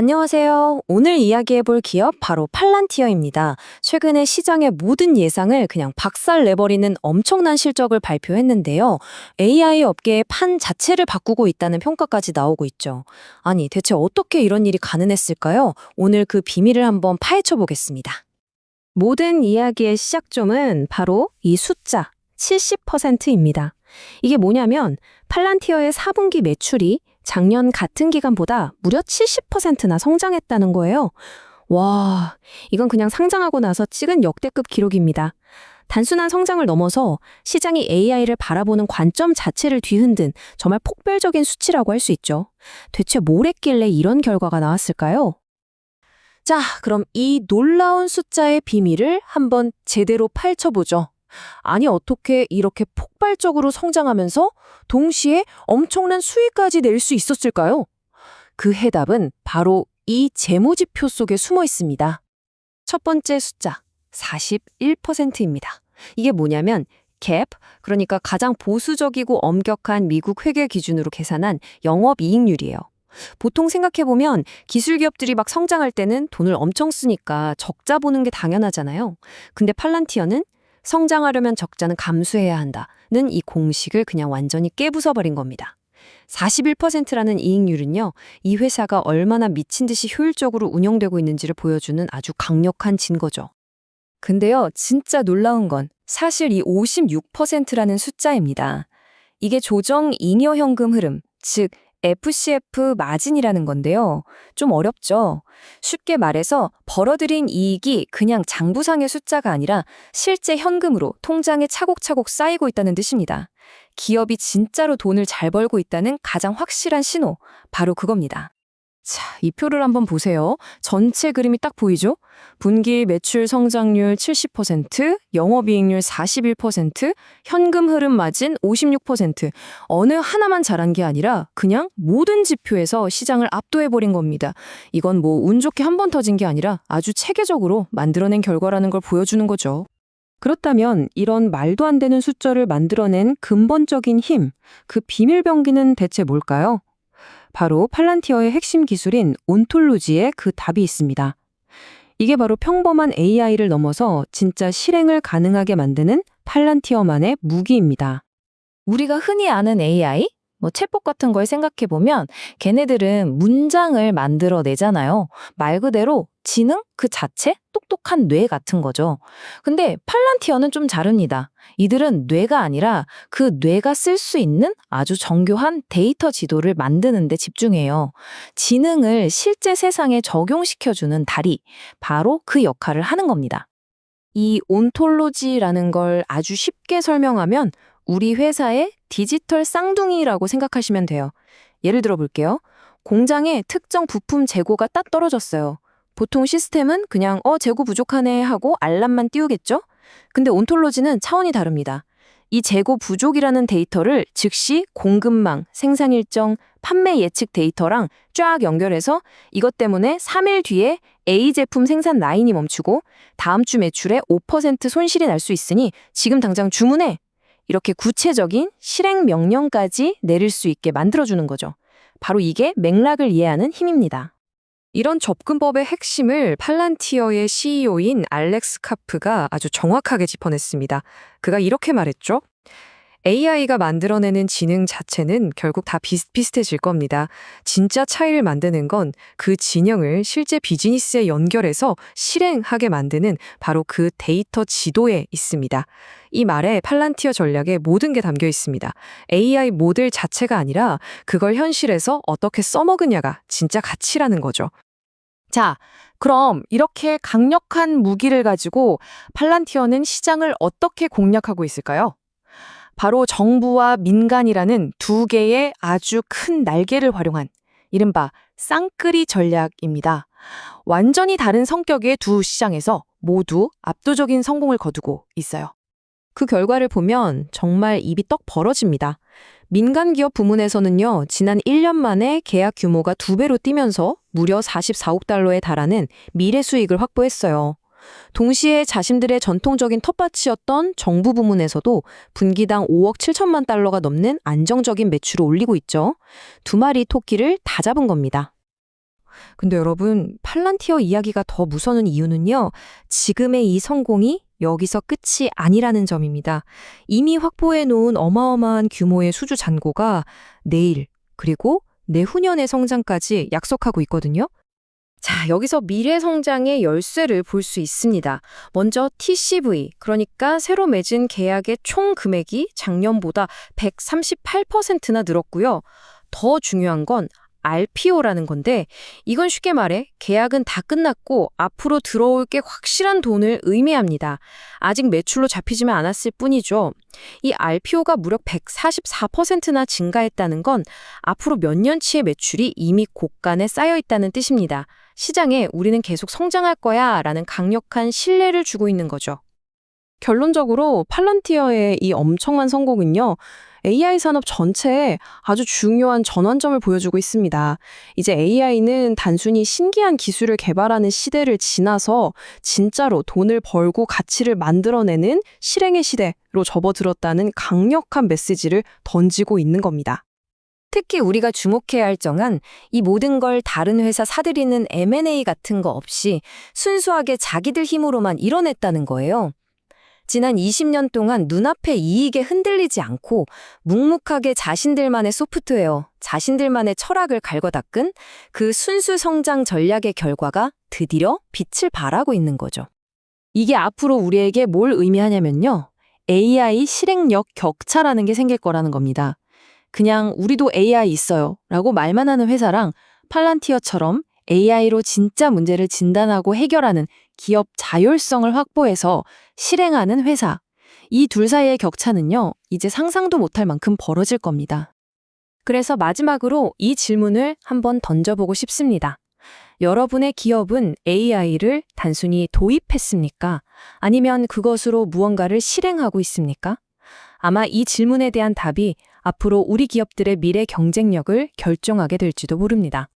안녕하세요. 오늘 이야기해볼 기업 바로 팔란티어입니다. 최근에 시장의 모든 예상을 그냥 박살 내버리는 엄청난 실적을 발표했는데요. AI 업계의 판 자체를 바꾸고 있다는 평가까지 나오고 있죠. 아니, 대체 어떻게 이런 일이 가능했을까요? 오늘 그 비밀을 한번 파헤쳐 보겠습니다. 모든 이야기의 시작점은 바로 이 숫자 70%입니다. 이게 뭐냐면 팔란티어의 4분기 매출이 작년 같은 기간보다 무려 70%나 성장했다는 거예요. 와, 이건 그냥 상장하고 나서 찍은 역대급 기록입니다. 단순한 성장을 넘어서 시장이 AI를 바라보는 관점 자체를 뒤흔든 정말 폭발적인 수치라고 할 수 있죠. 대체 뭘 했길래 이런 결과가 나왔을까요? 자, 그럼 이 놀라운 숫자의 비밀을 한번 제대로 파헤쳐보죠. 아니, 어떻게 이렇게 폭발적으로 성장하면서 동시에 엄청난 수익까지 낼 수 있었을까요? 그 해답은 바로 이 재무지표 속에 숨어 있습니다. 첫 번째 숫자, 41%입니다. 이게 뭐냐면 GAAP, 그러니까 가장 보수적이고 엄격한 미국 회계 기준으로 계산한 영업이익률이에요. 보통 생각해보면 기술 기업들이 막 성장할 때는 돈을 엄청 쓰니까 적자 보는 게 당연하잖아요. 근데 팔란티어는 성장하려면 적자는 감수해야 한다는 이 공식을 그냥 완전히 깨부숴버린 겁니다. 41%라는 이익률은요, 이 회사가 얼마나 미친 듯이 효율적으로 운영되고 있는지를 보여주는 아주 강력한 증거죠. 근데요, 진짜 놀라운 건 사실 이 56%라는 숫자입니다. 이게 조정 잉여 현금 흐름, 즉 FCF 마진이라는 건데요. 좀 어렵죠? 쉽게 말해서 벌어들인 이익이 그냥 장부상의 숫자가 아니라 실제 현금으로 통장에 차곡차곡 쌓이고 있다는 뜻입니다. 기업이 진짜로 돈을 잘 벌고 있다는 가장 확실한 신호, 바로 그겁니다. 자, 이 표를 한번 보세요. 전체 그림이 딱 보이죠? 분기 매출 성장률 70%, 영업이익률 41%, 현금 흐름 마진 56%. 어느 하나만 잘한 게 아니라 그냥 모든 지표에서 시장을 압도해버린 겁니다. 이건 뭐 운 좋게 한 번 터진 게 아니라 아주 체계적으로 만들어낸 결과라는 걸 보여주는 거죠. 그렇다면 이런 말도 안 되는 숫자를 만들어낸 근본적인 힘, 그 비밀 병기는 대체 뭘까요? 바로 팔란티어의 핵심 기술인 온톨로지에 그 답이 있습니다. 이게 바로 평범한 AI를 넘어서 진짜 실행을 가능하게 만드는 팔란티어만의 무기입니다. 우리가 흔히 아는 AI? 챗봇 같은 걸 생각해보면 걔네들은 문장을 만들어내잖아요. 말 그대로 지능 그 자체? 똑똑한 뇌 같은 거죠. 근데 팔란티어는 좀 다릅니다. 이들은 뇌가 아니라 그 뇌가 쓸 수 있는 아주 정교한 데이터 지도를 만드는 데 집중해요. 지능을 실제 세상에 적용시켜주는 다리, 바로 그 역할을 하는 겁니다. 이 온톨로지라는 걸 아주 쉽게 설명하면 우리 회사의 디지털 쌍둥이라고 생각하시면 돼요. 예를 들어 볼게요. 공장에 특정 부품 재고가 딱 떨어졌어요. 보통 시스템은 그냥 재고 부족하네 하고 알람만 띄우겠죠? 근데 온톨로지는 차원이 다릅니다. 이 재고 부족이라는 데이터를 즉시 공급망, 생산 일정, 판매 예측 데이터랑 쫙 연결해서 이것 때문에 3일 뒤에 A 제품 생산 라인이 멈추고 다음 주 매출에 5% 손실이 날 수 있으니 지금 당장 주문해! 이렇게 구체적인 실행 명령까지 내릴 수 있게 만들어주는 거죠. 바로 이게 맥락을 이해하는 힘입니다. 이런 접근법의 핵심을 팔란티어의 CEO인 알렉스 카프가 아주 정확하게 짚어냈습니다. 그가 이렇게 말했죠. AI가 만들어내는 지능 자체는 결국 다 비슷비슷해질 겁니다. 진짜 차이를 만드는 건 그 지능을 실제 비즈니스에 연결해서 실행하게 만드는 바로 그 데이터 지도에 있습니다. 이 말에 팔란티어 전략에 모든 게 담겨 있습니다. AI 모델 자체가 아니라 그걸 현실에서 어떻게 써먹으냐가 진짜 가치라는 거죠. 자, 그럼 이렇게 강력한 무기를 가지고 팔란티어는 시장을 어떻게 공략하고 있을까요? 바로 정부와 민간이라는 두 개의 아주 큰 날개를 활용한 이른바 쌍끌이 전략입니다. 완전히 다른 성격의 두 시장에서 모두 압도적인 성공을 거두고 있어요. 그 결과를 보면 정말 입이 떡 벌어집니다. 민간 기업 부문에서는요, 지난 1년 만에 계약 규모가 2배로 뛰면서 무려 44억 달러에 달하는 미래 수익을 확보했어요. 동시에 자신들의 전통적인 텃밭이었던 정부 부문에서도 분기당 5억 7천만 달러가 넘는 안정적인 매출을 올리고 있죠. 두 마리 토끼를 다 잡은 겁니다. 근데 여러분, 팔란티어 이야기가 더 무서운 이유는요, 지금의 이 성공이 여기서 끝이 아니라는 점입니다. 이미 확보해 놓은 어마어마한 규모의 수주 잔고가 내일, 그리고 내후년의 성장까지 약속하고 있거든요. 자, 여기서 미래 성장의 열쇠를 볼 수 있습니다. 먼저 TCV, 그러니까 새로 맺은 계약의 총 금액이 작년보다 138%나 늘었고요. 더 중요한 건 RPO라는 건데, 이건 쉽게 말해 계약은 다 끝났고 앞으로 들어올 게 확실한 돈을 의미합니다. 아직 매출로 잡히지만 않았을 뿐이죠. 이 RPO가 무려 144%나 증가했다는 건 앞으로 몇 년치의 매출이 이미 곳간에 쌓여 있다는 뜻입니다. 시장에 우리는 계속 성장할 거야 라는 강력한 신뢰를 주고 있는 거죠. 결론적으로 팔란티어의 이 엄청난 성공은요, AI 산업 전체에 아주 중요한 전환점을 보여주고 있습니다. 이제 AI는 단순히 신기한 기술을 개발하는 시대를 지나서 진짜로 돈을 벌고 가치를 만들어내는 실행의 시대로 접어들었다는 강력한 메시지를 던지고 있는 겁니다. 특히 우리가 주목해야 할 점은 이 모든 걸 다른 회사 사들이는 M&A 같은 거 없이 순수하게 자기들 힘으로만 이뤄냈다는 거예요. 지난 20년 동안 눈앞의 이익에 흔들리지 않고 묵묵하게 자신들만의 소프트웨어, 자신들만의 철학을 갈고 닦은 그 순수 성장 전략의 결과가 드디어 빛을 발하고 있는 거죠. 이게 앞으로 우리에게 뭘 의미하냐면요, AI 실행력 격차라는 게 생길 거라는 겁니다. 그냥 우리도 AI 있어요 라고 말만 하는 회사랑 팔란티어처럼 AI로 진짜 문제를 진단하고 해결하는 기업 자율성을 확보해서 실행하는 회사. 이 둘 사이의 격차는요, 이제 상상도 못할 만큼 벌어질 겁니다. 그래서 마지막으로 이 질문을 한번 던져보고 싶습니다. 여러분의 기업은 AI를 단순히 도입했습니까? 아니면 그것으로 무언가를 실행하고 있습니까? 아마 이 질문에 대한 답이 앞으로 우리 기업들의 미래 경쟁력을 결정하게 될지도 모릅니다.